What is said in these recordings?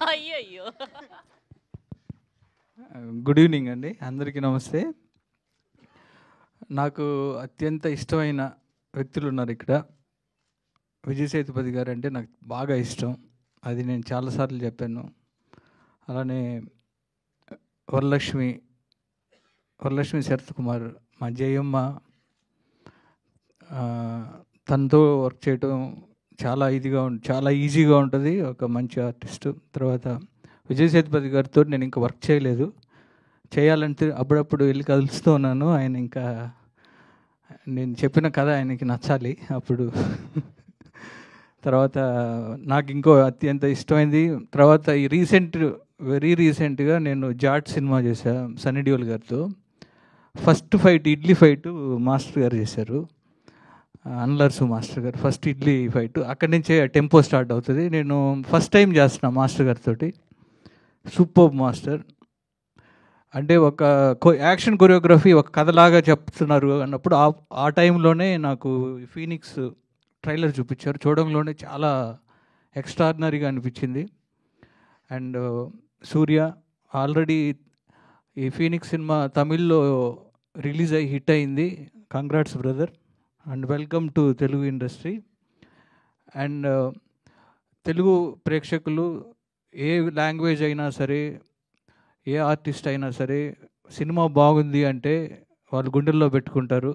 అయ్యయ్యో! Good evening అండి, అందరికీ నమస్తే. నాకు అత్యంత ఇష్టమైన వ్యక్తులు ఉన్నారు ఇక్కడ. విజయ్ సేతుపతి గారు అంటే నాకు బాగా ఇష్టం, అది నేను చాలాసార్లు చెప్పాను. అలానే వరలక్ష్మి శరత్ కుమార్, మా జయమ్మ, తనతో వర్క్ చేయటం చాలా ఈజీగా ఉంటుంది. ఒక మంచి ఆర్టిస్టు. తర్వాత విజయ్ సేతుపతి గారితో నేను ఇంకా వర్క్ చేయలేదు, చేయాలంటే అప్పుడప్పుడు వెళ్ళి కలుస్తూ ఉన్నాను. ఆయన ఇంకా నేను చెప్పిన కథ ఆయనకి నచ్చాలి అప్పుడు. తర్వాత నాకు ఇంకో అత్యంత ఇష్టమైంది, తర్వాత ఈ వెరీ రీసెంట్గా నేను జాట్ సినిమా చేశాను సన్నీ డియోల్ గారితో. First fight idli fight master గారు చేశారు, అన్లర్సు మాస్టర్ గారు. ఫస్ట్ ఇడ్లీ ఫైట్ అక్కడి నుంచే టెంపో స్టార్ట్ అవుతుంది. నేను ఫస్ట్ టైం చేస్తున్నా మాస్టర్ గారితో. Super master. అంటే ఒక యాక్షన్ కొరియోగ్రఫీ ఒక కథలాగా చెప్తున్నారు అన్నప్పుడు ఆ టైంలోనే నాకు ఫీనిక్స్ ట్రైలర్ చూపించారు. చూడంలోనే చాలా ఎక్స్ట్రాడినరీగా అనిపించింది. అండ్ సూర్య ఆల్రెడీ ఈ ఫీనిక్స్ సినిమా తమిళ్లో రిలీజ్ అయ్యి హిట్ అయింది. Congrats brother and welcome to Telugu industry. And Telugu ప్రేక్షకులు ఏ లాంగ్వేజ్ అయినా సరే, ఏ ఆర్టిస్ట్ అయినా సరే, సినిమా బాగుంది అంటే వాళ్ళు గుండెల్లో పెట్టుకుంటారు.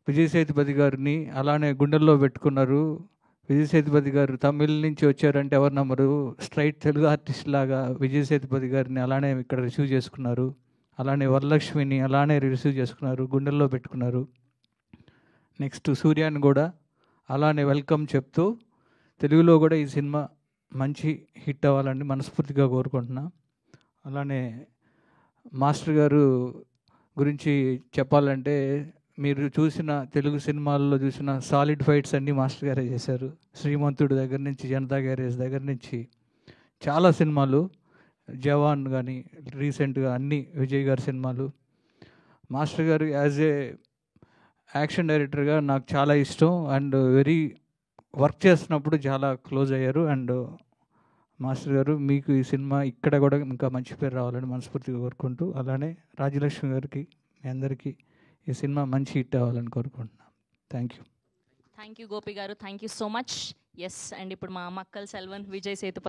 విజయ్ సేతుపతి గారిని అలానే గుండెల్లో పెట్టుకున్నారు. విజయ్ సేతుపతి గారు తమిళ్ నుంచి వచ్చారంటే ఎవరు నమ్మరు. స్ట్రైట్ తెలుగు ఆర్టిస్ట్ లాగా విజయ్ సేతుపతి గారిని అలానే ఇక్కడ రిసీవ్ చేసుకున్నారు. అలానే వరలక్ష్మిని అలానే రిసీవ్ చేసుకున్నారు, గుండెల్లో పెట్టుకున్నారు. నెక్స్ట్ సూర్యాని కూడా అలానే వెల్కమ్ చెప్తూ తెలుగులో కూడా ఈ సినిమా మంచి హిట్ అవ్వాలని మనస్ఫూర్తిగా కోరుకుంటున్నా. అలానే మాస్టర్ గారు గురించి చెప్పాలంటే, మీరు చూసిన తెలుగు సినిమాల్లో చూసిన సాలిడ్ ఫైట్స్ అన్నీ మాస్టర్ గారే చేశారు. శ్రీమంతుడు దగ్గర నుంచి, జనతా గ్యారేజ్ దగ్గర నుంచి చాలా సినిమాలు, జవాన్ కానీ రీసెంట్గా అన్ని విజయ్ గారి సినిమాలు. మాస్టర్ గారు యాజ్ ఏ యాక్షన్ డైరెక్టర్గా నాకు చాలా ఇష్టం. అండ్ వర్క్ చేస్తున్నప్పుడు చాలా క్లోజ్ అయ్యారు. అండ్ మాస్టర్ గారు, మీకు ఈ సినిమా ఇక్కడ కూడా ఇంకా మంచి పేరు రావాలని మనస్ఫూర్తిగా కోరుకుంటూ, అలానే రాజలక్ష్మి గారికి, మీ అందరికీ ఈ సినిమా మంచి హిట్ అవ్వాలని కోరుకుంటున్నాను. Thank you thank you Gopi గారు, thank you so much. Yes, and ఇప్పుడు మా మక్కల్ సెల్వన్ విజయ్ సేతుపతి